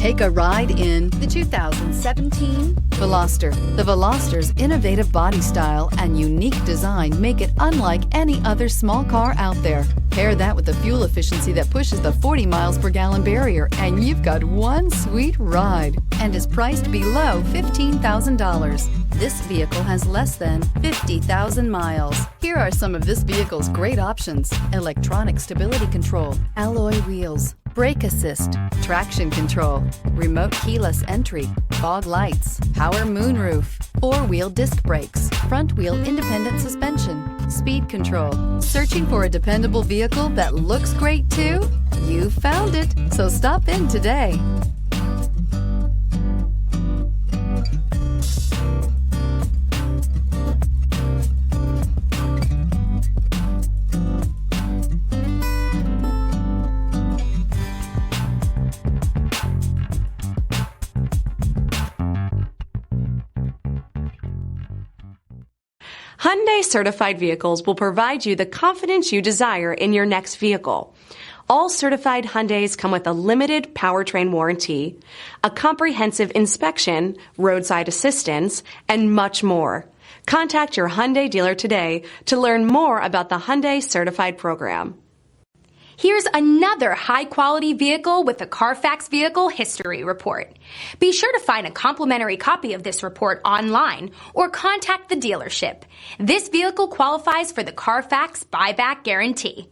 Take a ride in the 2017 Veloster. The Veloster's innovative body style and unique design make it unlike any other small car out there. Pair that with the fuel efficiency that pushes the 40 miles per gallon barrier, and you've got one sweet ride, and is priced below $15,000. This vehicle has less than 50,000 miles. Here are some of this vehicle's great options: electronic stability control, alloy wheels, brake assist, traction control, remote keyless entry, fog lights, power moonroof, four-wheel disc brakes, front-wheel independent suspension, speed control. Searching for a dependable vehicle that looks great too? You found it, so stop in today. Hyundai Certified vehicles will provide you the confidence you desire in your next vehicle. All certified Hyundais come with a limited powertrain warranty, a comprehensive inspection, roadside assistance, and much more. Contact your Hyundai dealer today to learn more about the Hyundai Certified program. Here's another high-quality vehicle with a CARFAX Vehicle History Report. Be sure to find a complimentary copy of this report online or contact the dealership. This vehicle qualifies for the CARFAX Buyback Guarantee.